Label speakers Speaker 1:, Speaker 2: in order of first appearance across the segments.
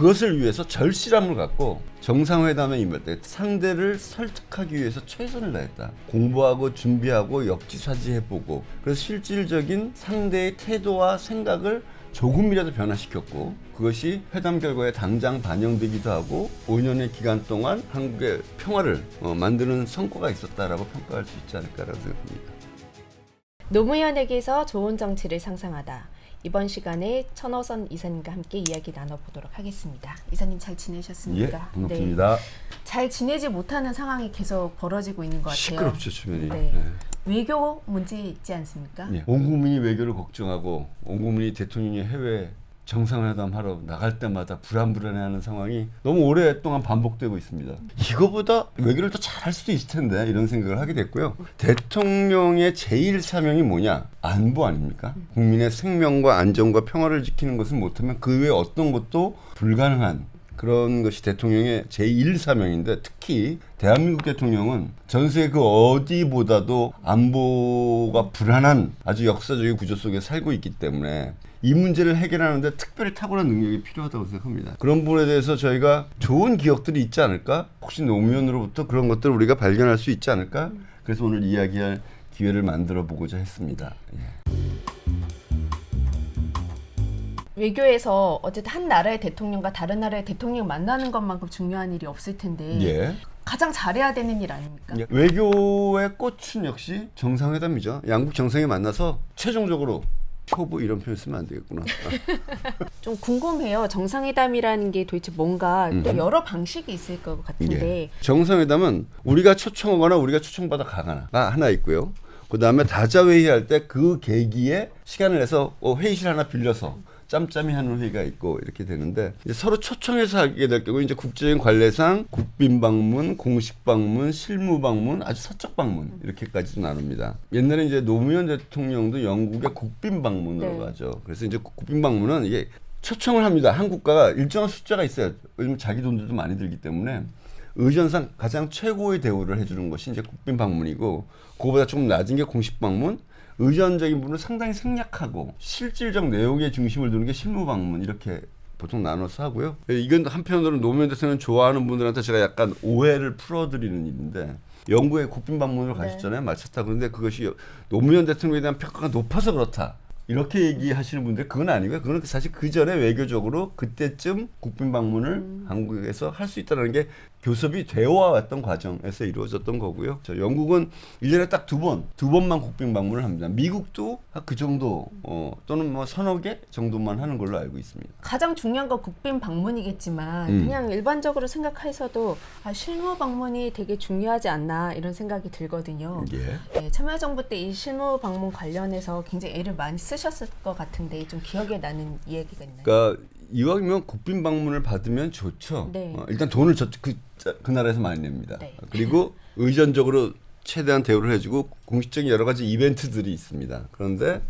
Speaker 1: 그것을 위해서 절실함을 갖고 정상회담에 임할 때 상대를 설득하기 위해서 최선을 다했다. 공부하고 준비하고 역지사지해보고 그래서 실질적인 상대의 태도와 생각을 조금이라도 변화시켰고 그것이 회담 결과에 당장 반영되기도 하고 5년의 기간 동안 한국의 평화를 만드는 성과가 있었다라고 평가할 수 있지 않을까라고 생각합니다.
Speaker 2: 노무현에게서 좋은 정치를 상상하다. 이번 시간에 천호선 이사님과 함께 이야기 나눠보도록 하겠습니다. 이사님 잘 지내셨습니까?
Speaker 1: 예, 반갑습니다.
Speaker 2: 네. 잘 지내지 못하는 상황이 계속 벌어지고 있는 것 같아요.
Speaker 1: 시끄럽죠, 주변이.
Speaker 2: 네.
Speaker 1: 네.
Speaker 2: 외교 문제 있지 않습니까?
Speaker 1: 예. 온 국민이 외교를 걱정하고 온 국민이 대통령이 해외 정상회담 하러 나갈 때마다 불안불안해하는 상황이 너무 오랫동안 반복되고 있습니다. 이거보다 외교를 더 잘할 수도 있을 텐데 이런 생각을 하게 됐고요. 대통령의 제1 사명이 뭐냐? 안보 아닙니까? 국민의 생명과 안전과 평화를 지키는 것을 못하면 그 외에 어떤 것도 불가능한 그런 것이 대통령의 제1 사명인데 특히 대한민국 대통령은 전 세계 그 어디보다도 안보가 불안한 아주 역사적인 구조 속에 살고 있기 때문에 이 문제를 해결하는데 특별히 탁월한 능력이 필요하다고 생각합니다. 그런 부분에 대해서 저희가 좋은 기억들이 있지 않을까? 혹시 노무현으로부터 그런 것들을 우리가 발견할 수 있지 않을까? 그래서 오늘 이야기할 기회를 만들어 보고자 했습니다. 예.
Speaker 2: 외교에서 어쨌든 한 나라의 대통령과 다른 나라의 대통령 만나는 것만큼 중요한 일이 없을 텐데
Speaker 1: 예.
Speaker 2: 가장 잘해야 되는 일 아닙니까?
Speaker 1: 예. 외교의 꽃은 역시 정상회담이죠. 양국 정상이 만나서 최종적으로 표부 이런 표현 쓰면 안 되겠구나.
Speaker 2: 좀 궁금해요. 정상회담이라는 게 도대체 뭔가 또 여러 방식이 있을 것 같은데
Speaker 1: 예. 정상회담은 우리가 초청하거나 우리가 초청받아 가거나가 하나 있고요. 그 다음에 다자회의할 때 그 계기에 시간을 내서 회의실 하나 빌려서 짬짬이 하는 회의가 있고 이렇게 되는데 이제 서로 초청해서 하게 될 경우 이제 국제적인 관례상 국빈 방문, 공식 방문, 실무 방문, 아주 사적 방문 이렇게까지도 나눕니다. 옛날에 이제 노무현 대통령도 영국의 국빈 방문으로 가죠. 그래서 이제 국빈 방문은 이게 초청을 합니다. 한 국가가 일정한 숫자가 있어요. 왜냐면 자기 돈들도 많이 들기 때문에 의전상 가장 최고의 대우를 해주는 것이 이제 국빈 방문이고 그거보다 조금 낮은 게 공식 방문. 의전적인 부분을 상당히 생략하고 실질적 내용의 중심을 두는 게 실무 방문 이렇게 보통 나눠서 하고요. 이건 한편으로는 노무현 대통령 좋아하는 분들한테 제가 약간 오해를 풀어드리는 일인데 영국에 국빈 방문을 가셨잖아요. 마쳤다. 그런데 그것이 노무현 대통령에 대한 평가가 높아서 그렇다. 이렇게 얘기하시는 분들 그건 아니고요. 그건 사실 그 전에 외교적으로 그때쯤 국빈 방문을 한국에서 할 수 있다는 게 교섭이 되어 왔던 과정에서 이루어졌던 거고요. 영국은 1년에 딱 두 번만 국빈 방문을 합니다. 미국도 그 정도 또는 뭐 서너 개 정도만 하는 걸로 알고 있습니다.
Speaker 2: 가장 중요한 건 국빈 방문이겠지만 그냥 일반적으로 생각해서도 실무 방문이 되게 중요하지 않나 이런 생각이 들거든요.
Speaker 1: 예.
Speaker 2: 네, 참여정부 때 이 실무 방문 관련해서 굉장히 애를 많이 쓰셨을 것 같은데 좀 기억에 나는 이야기가 있나요?
Speaker 1: 그러니까 이왕이면 국빈 방문을 받으면 좋죠.
Speaker 2: 네.
Speaker 1: 일단 돈을 그 나라에서 많이 냅니다.
Speaker 2: 네.
Speaker 1: 그리고 의전적으로 최대한 대우를 해주고 공식적인 여러 가지 이벤트들이 있습니다. 그런데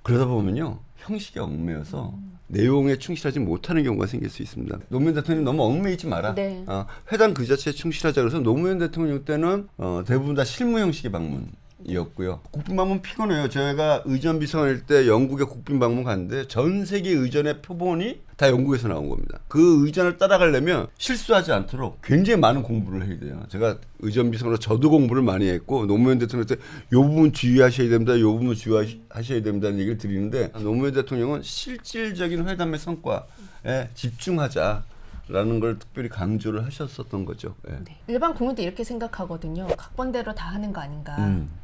Speaker 1: 그러다 보면요 형식에 얽매여서 내용에 충실하지 못하는 경우가 생길 수 있습니다. 노무현 대통령이 너무 얽매이지 마라.
Speaker 2: 네.
Speaker 1: 회담 그 자체에 충실하자 그래서 노무현 대통령 때는 대부분 다 실무 형식의 방문. 이었고요. 국빈 방문 피곤해요. 제가 의전 비서관일 때 영국에 국빈 방문 갔는데 전 세계 의전의 표본이 다 영국에서 나온 겁니다. 그 의전을 따라가려면 실수하지 않도록 굉장히 많은 공부를 해야 돼요. 제가 의전 비서관으로 저도 공부를 많이 했고 노무현 대통령한테 이 부분 주의하셔야 됩니다. 이 부분 주의하셔야 됩니다는 얘기를 드리는데 노무현 대통령은 실질적인 회담의 성과에 집중하자. 라는 걸 특별히 강조를 하셨었던 거죠. 네.
Speaker 2: 네. 일반 국민도 이렇게 생각하거든요. 각본대로 다 하는 거 아닌가.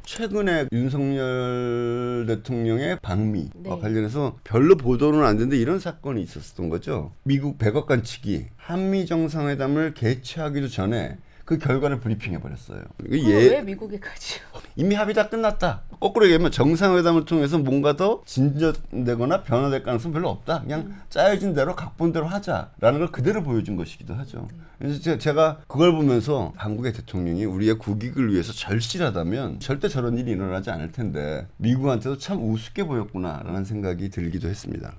Speaker 1: 최근에 윤석열 대통령의 방미와
Speaker 2: 네.
Speaker 1: 관련해서 별로 보도는 안 됐는데 이런 사건이 있었던 거죠. 미국 백악관 측이 한미 정상회담을 개최하기도 전에 그 결과를 브리핑해버렸어요.
Speaker 2: 왜 미국에 가지요?
Speaker 1: 이미 합의 다 끝났다. 거꾸로 얘기하면 정상회담을 통해서 뭔가 더 진전되거나 변화될 가능성 별로 없다. 그냥 짜여진 대로 각본대로 하자라는 걸 그대로 보여준 것이기도 하죠. 그래서 제가 그걸 보면서 한국의 대통령이 우리의 국익을 위해서 절실하다면 절대 저런 일이 일어나지 않을 텐데 미국한테도 참 우습게 보였구나라는 생각이 들기도 했습니다.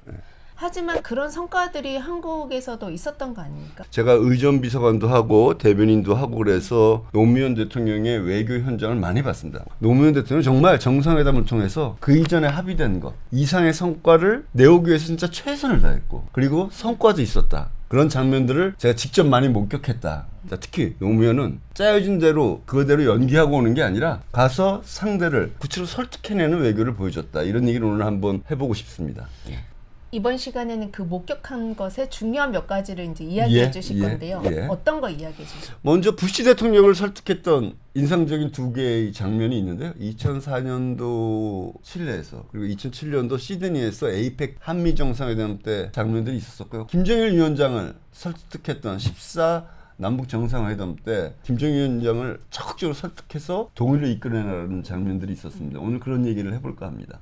Speaker 2: 하지만 그런 성과들이 한국에서도 있었던 거 아닙니까?
Speaker 1: 제가 의전 비서관도 하고 대변인도 하고 그래서 노무현 대통령의 외교 현장을 많이 봤습니다. 노무현 대통령 정말 정상회담을 통해서 그 이전에 합의된 것 이상의 성과를 내오기 위해서 진짜 최선을 다했고 그리고 성과도 있었다. 그런 장면들을 제가 직접 많이 목격했다. 자, 특히 노무현은 짜여진 대로 그대로 연기하고 오는 게 아니라 가서 상대를 구체로 설득해내는 외교를 보여줬다. 이런 얘기를 오늘 한번 해보고 싶습니다.
Speaker 2: 이번 시간에는 그 목격한 것의 중요한 몇 가지를 이제 이야기해 주실 건데요. 어떤 거 이야기해 주실?
Speaker 1: 먼저 부시 대통령을 설득했던 인상적인 두 개의 장면이 있는데요. 2004년도 칠레에서 그리고 2007년도 시드니에서 에이펙 한미 정상회담 때 장면들이 있었었고요. 김정일 위원장을 설득했던 14 남북 정상회담 때 김정일 위원장을 적극적으로 설득해서 동의를 이끌어내라는 장면들이 있었습니다. 오늘 그런 얘기를 해볼까 합니다.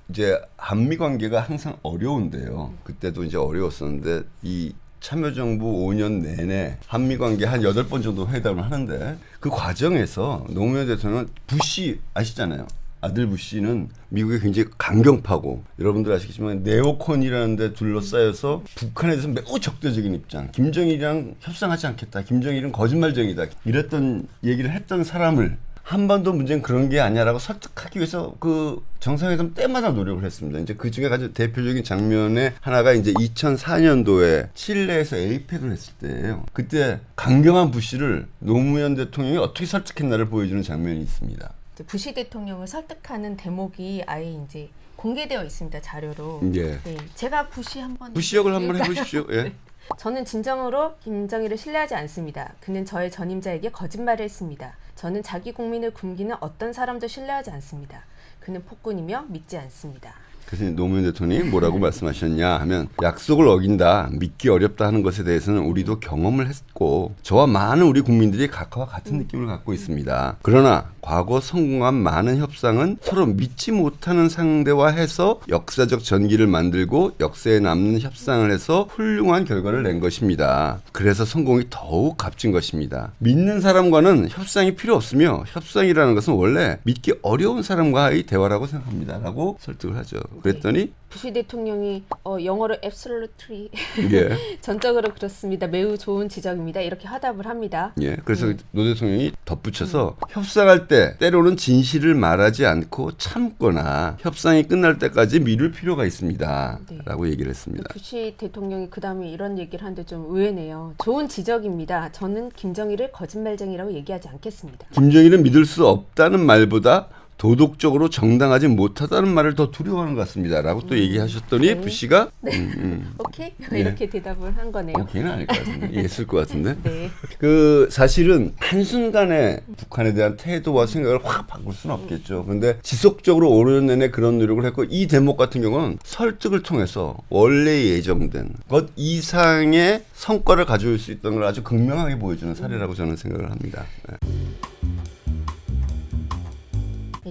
Speaker 1: 이제 한미 관계가 항상 어려운데요. 그때도 이제 어려웠었는데 이 참여정부 5년 내내 한미 관계 한 8번 정도 회담을 하는데 그 과정에서 노무현 대통령은 부시 아시잖아요. 아들 부시는 미국에 굉장히 강경파고 여러분들 아시겠지만 네오콘이라는 데 둘러싸여서 북한에 대해서 매우 적대적인 입장. 김정일이랑 협상하지 않겠다. 김정일은 거짓말쟁이다. 이랬던 얘기를 했던 사람을 한반도 문제는 그런 게 아니야라고 설득하기 위해서 그 정상회담 때마다 노력을 했습니다. 이제 그 중에 가장 대표적인 장면의 하나가 이제 2004년도에 칠레에서 에이펙을 했을 때예요. 그때 강경한 부시를 노무현 대통령이 어떻게 설득했나를 보여주는 장면이 있습니다.
Speaker 2: 부시 대통령을 설득하는 대목이 아예 이제 공개되어 있습니다. 자료로.
Speaker 1: 예.
Speaker 2: 네, 제가 부시
Speaker 1: 역을 한번 해보십시오. 예.
Speaker 2: 저는 진정으로 김정일을 신뢰하지 않습니다. 그는 저의 전임자에게 거짓말을 했습니다. 저는 자기 국민을 굶기는 어떤 사람도 신뢰하지 않습니다. 그는 폭군이며 믿지 않습니다.
Speaker 1: 그래서 노무현 대통령이 뭐라고 말씀하셨냐 하면 약속을 어긴다, 믿기 어렵다 하는 것에 대해서는 우리도 경험을 했고 저와 많은 우리 국민들이 각하와 같은 느낌을 갖고 있습니다. 그러나 과거 성공한 많은 협상은 서로 믿지 못하는 상대와 해서 역사적 전기를 만들고 역사에 남는 협상을 해서 훌륭한 결과를 낸 것입니다. 그래서 성공이 더욱 값진 것입니다. 믿는 사람과는 협상이 필요 없으며 협상이라는 것은 원래 믿기 어려운 사람과의 대화라고 생각합니다. 라고 설득을 하죠. 그랬더니
Speaker 2: 부시 대통령이 영어로 absolutely
Speaker 1: 예.
Speaker 2: 전적으로 그렇습니다. 매우 좋은 지적입니다. 이렇게 화답을 합니다.
Speaker 1: 예. 그래서 노 대통령이 덧붙여서 협상할 때 때로는 진실을 말하지 않고 참거나 협상이 끝날 때까지 미룰 필요가 있습니다.
Speaker 2: 네.
Speaker 1: 라고 얘기를 했습니다.
Speaker 2: 부시 대통령이 그 다음에 이런 얘기를 하는데 좀 의외네요. 좋은 지적입니다. 저는 김정일을 거짓말쟁이라고 얘기하지 않겠습니다.
Speaker 1: 김정일은 믿을 수 없다는 말보다 도덕적으로 정당하지 못하다는 말을 더 두려워하는 것 같습니다. 라고 또 얘기하셨더니
Speaker 2: 네.
Speaker 1: 부시가
Speaker 2: 오케이? 이렇게 대답을 한 거네요.
Speaker 1: 오케이는 아닐 것 같은데. 이해했을 것 같은데.
Speaker 2: 네.
Speaker 1: 그 사실은 한순간에 북한에 대한 태도와 생각을 확 바꿀 수는 없겠죠. 그런데 지속적으로 5년 내내 그런 노력을 했고 이 대목 같은 경우는 설득을 통해서 원래 예정된 것 이상의 성과를 가져올 수 있다는 걸 아주 극명하게 보여주는 사례라고 저는 생각을 합니다. 네.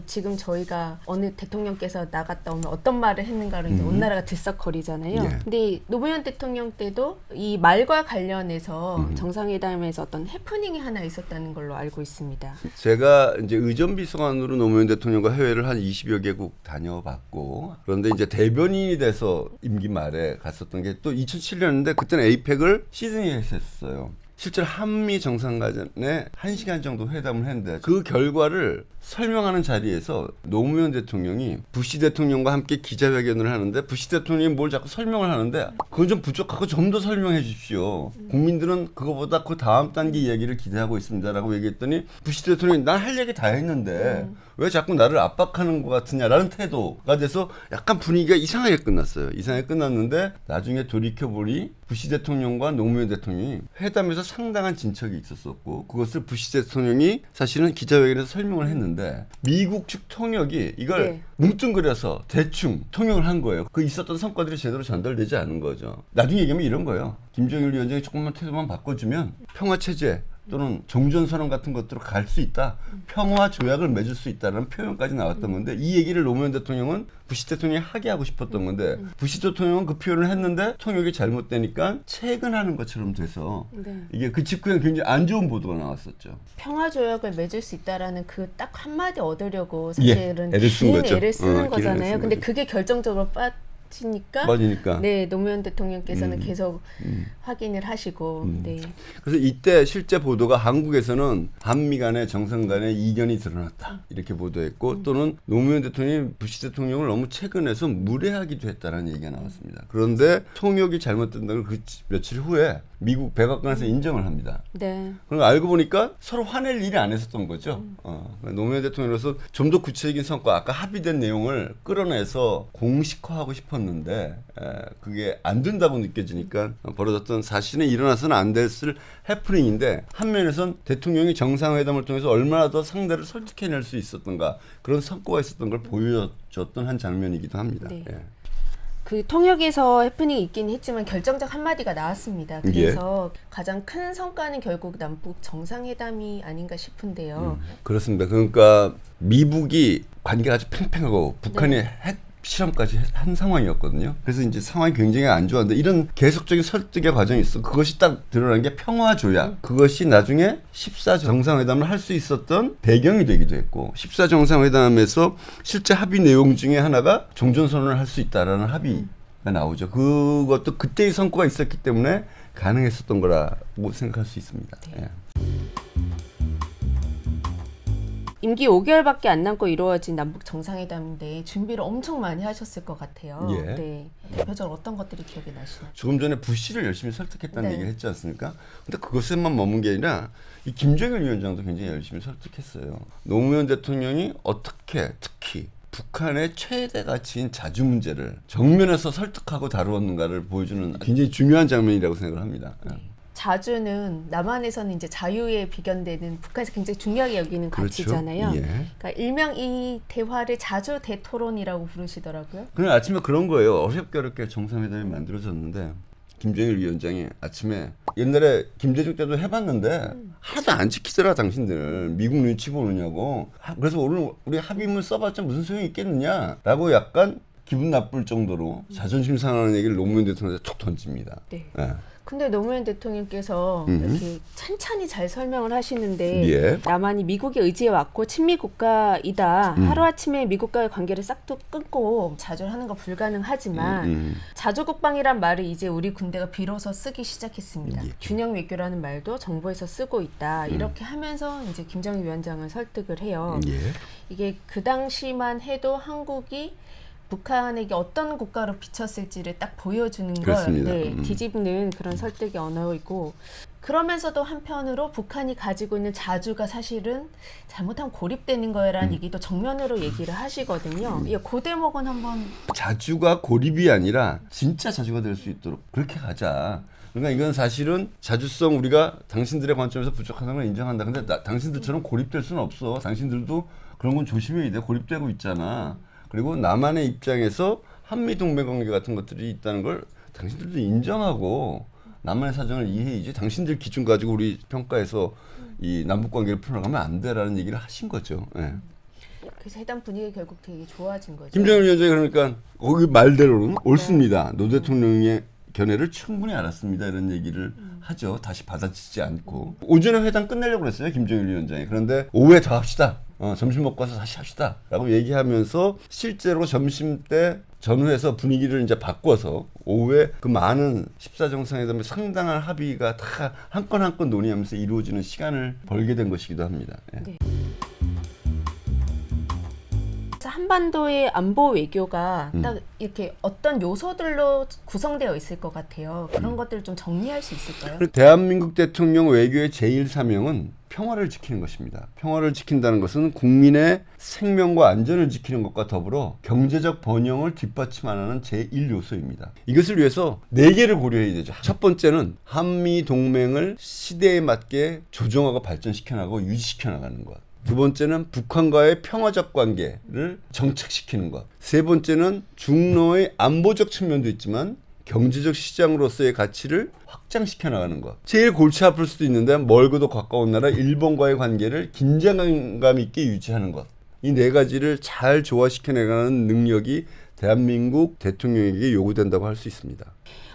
Speaker 2: 지금 저희가 어느 대통령께서 나갔다 오면 어떤 말을 했는가를 이제 온 나라가 들썩거리잖아요.
Speaker 1: 예.
Speaker 2: 근데 노무현 대통령 때도 이 말과 관련해서 정상회담에서 어떤 해프닝이 하나 있었다는 걸로 알고 있습니다.
Speaker 1: 제가 이제 의전비서관으로 노무현 대통령과 해외를 한 20여 개국 다녀봤고 그런데 이제 대변인이 돼서 임기 말에 갔었던 게 또 2007년인데 그때는 에이펙을 시드니에서 했었어요. 실제로 한미 정상간에 1시간 정도 회담을 했는데 그 결과를 설명하는 자리에서 노무현 대통령이 부시 대통령과 함께 기자회견을 하는데 부시 대통령이 뭘 자꾸 설명을 하는데 그건 좀 부족하고 좀 더 설명해 주십시오. 국민들은 그거보다 그 다음 단계 얘기를 기대하고 있습니다라고 얘기했더니 부시 대통령이 난 할 얘기 다 했는데 왜 자꾸 나를 압박하는 것 같으냐라는 태도가 돼서 약간 분위기가 이상하게 끝났어요. 이상하게 끝났는데 나중에 돌이켜보니 부시 대통령과 노무현 대통령이 회담에서 상당한 진척이 있었었고 그것을 부시 대통령이 사실은 기자회견에서 설명을 했는데 미국 측 통역이 이걸 뭉뚱그려서 대충 통역을 한 거예요. 그 있었던 성과들이 제대로 전달되지 않은 거죠. 나중에 얘기하면 이런 거예요. 김정일 위원장이 조금만 태도만 바꿔주면 평화체제 또는 종전선언 같은 것들로 갈 수 있다. 평화 조약을 맺을 수 있다는 표현까지 나왔던 건데 이 얘기를 노무현 대통령은 부시 대통령이 하게 하고 싶었던 건데 부시 대통령은 그 표현을 했는데 통역이 잘못되니까 채근하는 것처럼 돼서 이게 그 직후에 굉장히 안 좋은 보도가 나왔었죠.
Speaker 2: 평화 조약을 맺을 수 있다라는 그 딱 한마디 얻으려고 사실은
Speaker 1: 애를 쓴
Speaker 2: 긴
Speaker 1: 거죠.
Speaker 2: 애를 쓰는
Speaker 1: 길을
Speaker 2: 거잖아요.
Speaker 1: 쓴
Speaker 2: 근데
Speaker 1: 거죠.
Speaker 2: 그게 결정적으로 맞으니까
Speaker 1: 맞으니까.
Speaker 2: 네, 노무현 대통령께서는 계속
Speaker 1: 음.
Speaker 2: 확인을 하시고 네.
Speaker 1: 그래서 이때 실제 보도가 한국에서는 한미 간의 정상 간의 이견이 드러났다 이렇게 보도했고 또는 노무현 대통령이 부시 대통령을 너무 최근에서 무례하기도 했다는 얘기가 나왔습니다. 그런데 통역이 잘못된다는 그 며칠 후에 미국 백악관에서 인정을 합니다.
Speaker 2: 네.
Speaker 1: 그럼 알고 보니까 서로 화낼 일이 안 했었던 거죠. 노무현 대통령으로서 좀 더 구체적인 성과, 아까 합의된 내용을 끌어내서 공식화하고 싶었는데 그게 안 된다고 느껴지니까 벌어졌던 사실은 일어나서는 안 됐을 해프닝인데 한면에선 대통령이 정상회담을 통해서 얼마나 더 상대를 설득해낼 수 있었던가 그런 성과가 있었던 걸 보여줬던 한 장면이기도 합니다.
Speaker 2: 네.
Speaker 1: 예.
Speaker 2: 그 통역에서 해프닝이 있긴 했지만 결정적 한마디가 나왔습니다. 그래서 가장 큰 성과는 결국 남북 정상회담이 아닌가 싶은데요.
Speaker 1: 그렇습니다. 그러니까 미국이 관계가 아주 팽팽하고 북한이 핵 실험까지 한 상황이었거든요. 그래서 이제 상황이 굉장히 안 좋았는데 이런 계속적인 설득의 과정이 있어. 그것이 딱 드러난 게 평화 조약. 그것이 나중에 14 정상회담을 할 수 있었던 배경이 되기도 했고 14 정상회담에서 실제 합의 내용 중에 하나가 종전선언을 할 수 있다라는 합의가 나오죠. 그것도 그때의 성과가 있었기 때문에 가능했었던 거라고 생각할 수 있습니다.
Speaker 2: 네.
Speaker 1: 예.
Speaker 2: 임기 5개월밖에 안 남고 이루어진 남북 정상회담인데 준비를 엄청 많이 하셨을 것 같아요.
Speaker 1: 예.
Speaker 2: 네. 대표적으로 어떤 것들이 기억이 나시나요?
Speaker 1: 조금 전에 부시를 열심히 설득했다는
Speaker 2: 네.
Speaker 1: 얘기를 했지 않습니까? 근데 그것에만 머문 게 아니라 이 김정일 위원장도 굉장히 열심히 설득했어요. 노무현 대통령이 어떻게 특히 북한의 최대 가치인 자주 문제를 정면에서 설득하고 다루었는가를 보여주는 굉장히 중요한 장면이라고 생각을 합니다.
Speaker 2: 자주는 남한에서는 이제 자유에 비견되는 북한에서 굉장히 중요하게 여기는
Speaker 1: 그렇죠.
Speaker 2: 가치잖아요.
Speaker 1: 예.
Speaker 2: 그러니까 일명 이 대화를 자주 대토론이라고 부르시더라고요.
Speaker 1: 그날 아침에 그런 거예요. 어렵게 정상회담이 만들어졌는데 김정일 위원장이 아침에 옛날에 김대중 때도 해봤는데 하나도 안 지키더라 당신들 미국 눈치 보느냐고. 그래서 오늘 우리 합의문 써봤자 무슨 소용이 있겠느냐라고 약간 기분 나쁠 정도로 자존심 상하는 얘기를 노무현 대통령한테 툭 던집니다.
Speaker 2: 네.
Speaker 1: 예.
Speaker 2: 근데 노무현 대통령께서 이렇게 찬찬히 잘 설명을 하시는데
Speaker 1: 예.
Speaker 2: 남한이 미국의 의지에 왔고 친미 국가이다. 하루아침에 미국과의 관계를 싹둑 끊고 자주하는 거 불가능하지만 자주 국방이란 말을 이제 우리 군대가 비로소 쓰기 시작했습니다.
Speaker 1: 예.
Speaker 2: 균형 외교라는 말도 정부에서 쓰고 있다. 이렇게 하면서 이제 김정일 위원장을 설득을 해요.
Speaker 1: 예.
Speaker 2: 이게 그 당시만 해도 한국이 북한에게 어떤 국가로 비쳤을지를 딱 보여주는 걸
Speaker 1: 그렇습니다.
Speaker 2: 뒤집는 그런 설득의 언어이고 그러면서도 한편으로 북한이 가지고 있는 자주가 사실은 잘못하면 고립되는 거라는 얘기도 정면으로 얘기를 하시거든요. 그 대목은 한번
Speaker 1: 자주가 고립이 아니라 진짜 자주가 될 수 있도록 그렇게 가자. 그러니까 이건 사실은 자주성 우리가 당신들의 관점에서 부족하다는 걸 인정한다. 근데 당신들처럼 고립될 수는 없어. 당신들도 그런 건 조심해야 돼. 고립되고 있잖아. 그리고 남한의 입장에서 한미동맹관계 같은 것들이 있다는 걸 당신들도 인정하고 남한의 사정을 이해해야지 당신들 기준 가지고 우리 평가해서 이 남북관계를 풀어가면 안 돼라는 얘기를 하신 거죠. 예.
Speaker 2: 그래서 해당 분위기가 결국 되게 좋아진 거죠.
Speaker 1: 김정일 위원장이 그러니까 거기 말대로는 옳습니다. 노 대통령의 견해를 충분히 알았습니다. 이런 얘기를 하죠. 다시 받아치지 않고. 오전에 회담 끝내려고 그랬어요. 김정일 위원장이. 그런데 오후에 더 합시다. 점심 먹고 와서 다시 합시다. 라고 얘기하면서 실제로 점심 때 전후에서 분위기를 이제 바꿔서 오후에 그 많은 14 정상회담에 상당한 합의가 다 한 건 한 건 논의하면서 이루어지는 시간을 벌게 된 것이기도 합니다. 예.
Speaker 2: 네. 한반도의 안보 외교가 딱 이렇게 어떤 요소들로 구성되어 있을 것 같아요. 그런 것들을 좀 정리할 수 있을까요?
Speaker 1: 대한민국 대통령 외교의 제일 사명은 평화를 지키는 것입니다. 평화를 지킨다는 것은 국민의 생명과 안전을 지키는 것과 더불어 경제적 번영을 뒷받침하는 제1요소입니다. 이것을 위해서 4개를 고려해야 되죠. 첫 번째는 한미 동맹을 시대에 맞게 조정하고 발전시켜 나가고 유지시켜 나가는 것. 두 번째는 북한과의 평화적 관계를 정착시키는 것. 세 번째는 중로의 안보적 측면도 있지만 경제적 시장으로서의 가치를 확장시켜 나가는 것. 제일 골치 아플 수도 있는데 멀고도 가까운 나라 일본과의 관계를 긴장감 있게 유지하는 것. 이 4가지를 잘 조화시켜 나가는 능력이 대한민국 대통령에게 요구된다고 할 수 있습니다.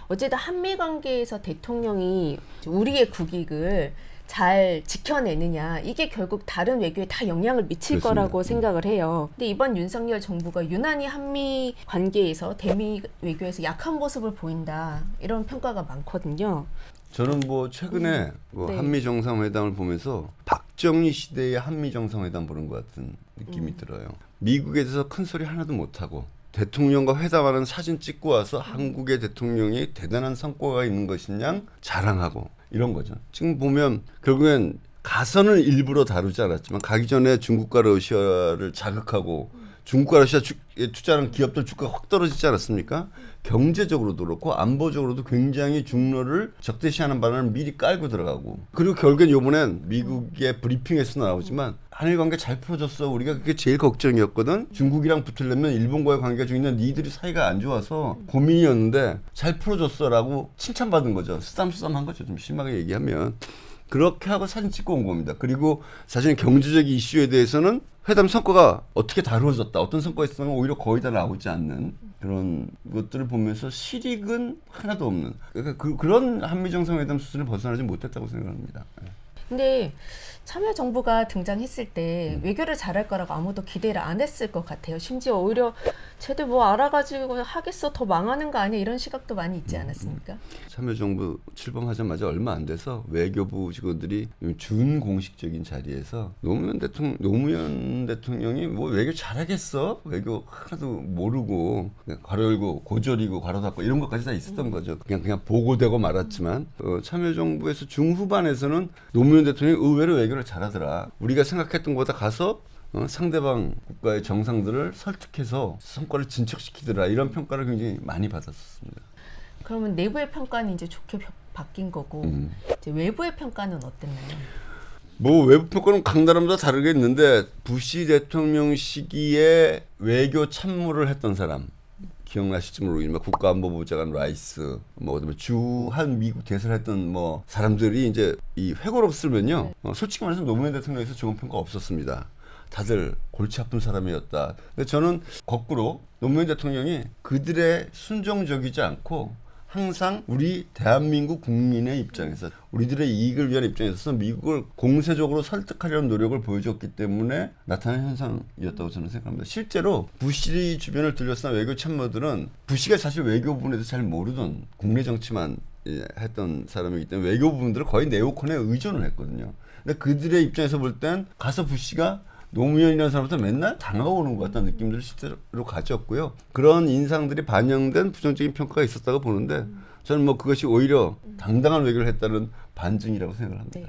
Speaker 2: 어쨌든 한미 관계에서 대통령이 우리의 국익을 잘 지켜내느냐 이게 결국 다른 외교에 다 영향을 미칠
Speaker 1: 그렇습니다.
Speaker 2: 거라고 생각을 해요. 근데 이번 윤석열 정부가 유난히 한미 관계에서 대미 외교에서 약한 모습을 보인다 이런 평가가 많거든요.
Speaker 1: 저는 뭐 최근에 뭐
Speaker 2: 네.
Speaker 1: 한미 정상회담을 보면서 박정희 시대의 한미 정상회담 보는 것 같은 느낌이 들어요. 미국에 대해서 큰 소리 하나도 못 하고 대통령과 회담하는 사진 찍고 와서 한국의 대통령이 대단한 성과가 있는 것이냐 자랑하고 이런 거죠. 지금 보면 결국엔 가서는 일부러 다루지 않았지만 가기 전에 중국과 러시아를 자극하고 중국과 러시아 투자하는 기업들 주가가 확 떨어지지 않았습니까? 경제적으로도 그렇고 안보적으로도 굉장히 중로를 적대시하는 바람을 미리 깔고 들어가고 그리고 결국엔 이번엔 미국의 브리핑에서 나오지만 한일 관계 잘 풀어줬어. 우리가 그게 제일 걱정이었거든. 중국이랑 붙으려면 일본과의 관계가 좀 있는 니들이 사이가 안 좋아서 고민이었는데 잘 풀어줬어라고 칭찬받은 거죠. 쓰담쓰담한 거죠. 좀 심하게 얘기하면. 그렇게 하고 사진 찍고 온 겁니다. 그리고 사실 경제적 이슈에 대해서는 회담 성과가 어떻게 다루어졌다, 어떤 성과가 있었던 건 오히려 거의 다 나오지 않는 그런 것들을 보면서 실익은 하나도 없는 그러니까 그런 한미 정상회담 수준을 벗어나지 못했다고 생각합니다.
Speaker 2: 근데 참여정부가 등장했을 때 외교를 잘할 거라고 아무도 기대를 안 했을 것 같아요. 심지어 오히려 쟤들 뭐 알아가지고 하겠어 더 망하는 거 아니야 이런 시각도 많이 있지 않았습니까?
Speaker 1: 참여정부 출범하자마자 얼마 안 돼서 외교부 직원들이 준공식적인 자리에서 노무현 대통령이 뭐 외교 잘하겠어? 외교 하나도 모르고 그냥 괄호 열고 고졸이고 괄호 닫고 이런 것까지 다 있었던 거죠. 그냥 보고되고 말았지만 참여정부에서 중후반에서는 노무현 대통령이 의외로 외교를 잘하더라. 우리가 생각했던 것보다 가서 상대방 국가의 정상들을 설득해서 성과를 진척시키더라. 이런 평가를 굉장히 많이 받았습니다.
Speaker 2: 그러면 내부의 평가는 이제 좋게 바뀐 거고 이제 외부의 평가는 어땠나요?
Speaker 1: 뭐 외부 평가는 각 나라마다 다르게 있는데 부시 대통령 시기에 외교 참모를 했던 사람 기억나실지 모르겠지만 국가안보보좌관 라이스 뭐 주한 미국 대사를 했던 뭐 사람들이 이제 이 회고록 쓰면요 솔직히 말해서 노무현 대통령에서 좋은 평가 없었습니다. 다들 골치 아픈 사람이었다. 근데 저는 거꾸로 노무현 대통령이 그들의 순종적이지 않고 항상 우리 대한민국 국민의 입장에서 우리들의 이익을 위한 입장에서 미국을 공세적으로 설득하려는 노력을 보여줬기 때문에 나타난 현상이었다고 저는 생각합니다. 실제로 부시 주변을 둘러싼 외교 참모들은 부시가 사실 외교 부분에 대해서 잘 모르던 국내 정치만 했던 사람이기 때문에 외교 부분들을 거의 네오콘에 의존을 했거든요. 근데 그들의 입장에서 볼 땐 가서 부시가 노무현이라는 사람부터 맨날 당하고 오는 것 같다는 느낌들을 실제로 가졌고요. 그런 인상들이 반영된 부정적인 평가가 있었다고 보는데 저는 뭐 그것이 오히려 당당한 외교를 했다는 반증이라고 생각을 합니다.
Speaker 2: 네.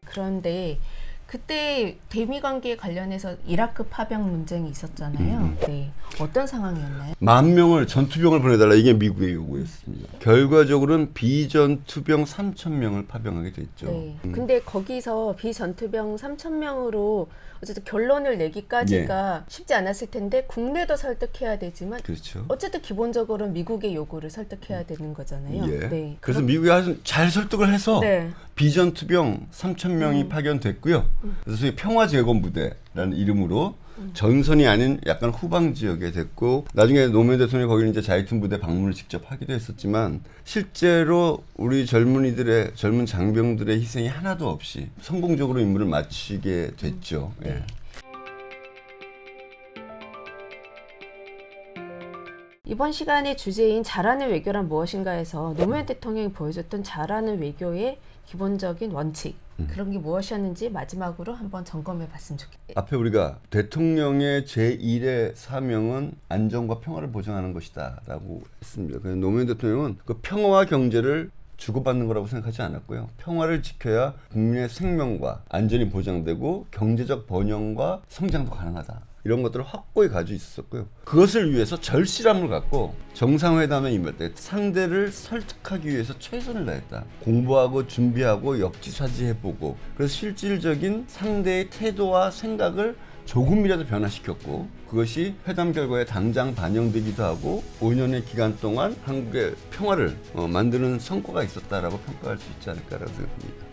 Speaker 2: 그런데 그때 대미 관계에 관련해서 이라크 파병 논쟁이 있었잖아요. 네. 어떤 상황이었나요?
Speaker 1: 10,000명을 전투병을 보내달라 이게 미국의 요구였습니다. 결과적으로는 비전투병 3,000명을 파병하게 됐죠.
Speaker 2: 네. 근데 거기서 비전투병 3,000명으로 어쨌든 결론을 내기까지가 쉽지 않았을 텐데 국내도 설득해야 되지만
Speaker 1: 그렇죠.
Speaker 2: 어쨌든 기본적으로는 미국의 요구를 설득해야 되는 거잖아요.
Speaker 1: 예.
Speaker 2: 네.
Speaker 1: 그래서 미국이 아주 잘 설득을 해서
Speaker 2: 네.
Speaker 1: 비전투병 3,000명이 파견됐고요. 그래서 소위 평화재건부대라는 이름으로 전선이 아닌 약간 후방 지역에 됐고 나중에 노무현 대통령이 거기는 이제 자이툰 부대 방문을 직접 하기도 했었지만 실제로 우리 젊은 장병들의 희생이 하나도 없이 성공적으로 임무를 마치게 됐죠. 예.
Speaker 2: 이번 시간의 주제인 잘하는 외교란 무엇인가에서 노무현 대통령이 보여줬던 잘하는 외교의 기본적인 원칙 그런 게 무엇이었는지 마지막으로 한번 점검해 봤으면 좋겠어요.
Speaker 1: 앞에 우리가 대통령의 제1의 사명은 안정과 평화를 보장하는 것이다 라고 했습니다. 그래서 노무현 대통령은 그 평화와 경제를 주고받는 거라고 생각하지 않았고요. 평화를 지켜야 국민의 생명과 안전이 보장되고 경제적 번영과 성장도 가능하다. 이런 것들을 확고히 가지고 있었고요. 그것을 위해서 절실함을 갖고 정상회담에 임할 때 상대를 설득하기 위해서 최선을 다했다. 공부하고 준비하고 역지사지해보고 그래서 실질적인 상대의 태도와 생각을 조금이라도 변화시켰고 그것이 회담 결과에 당장 반영되기도 하고 5년의 기간 동안 한국의 평화를 만드는 성과가 있었다라고 평가할 수 있지 않을까라고 생각합니다.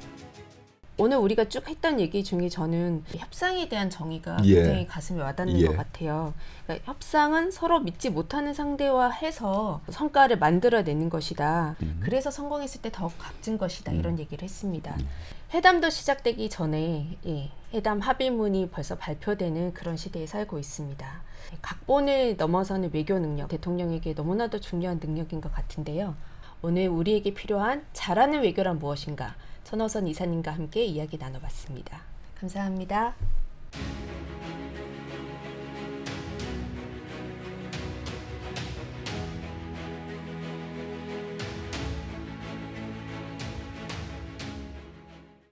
Speaker 2: 오늘 우리가 쭉 했던 얘기 중에 저는 협상에 대한 정의가
Speaker 1: 예.
Speaker 2: 굉장히 가슴에 와닿는
Speaker 1: 예.
Speaker 2: 것 같아요. 그러니까 협상은 서로 믿지 못하는 상대와 해서 성과를 만들어내는 것이다. 그래서 성공했을 때 더욱 값진 것이다. 이런 얘기를 했습니다. 회담도 시작되기 전에 회담 합의문이 벌써 발표되는 그런 시대에 살고 있습니다. 각본을 넘어서는 외교 능력, 대통령에게 너무나도 중요한 능력인 것 같은데요. 오늘 우리에게 필요한 잘하는 외교란 무엇인가? 천호선 이사님과 함께 이야기 나눠봤습니다. 감사합니다.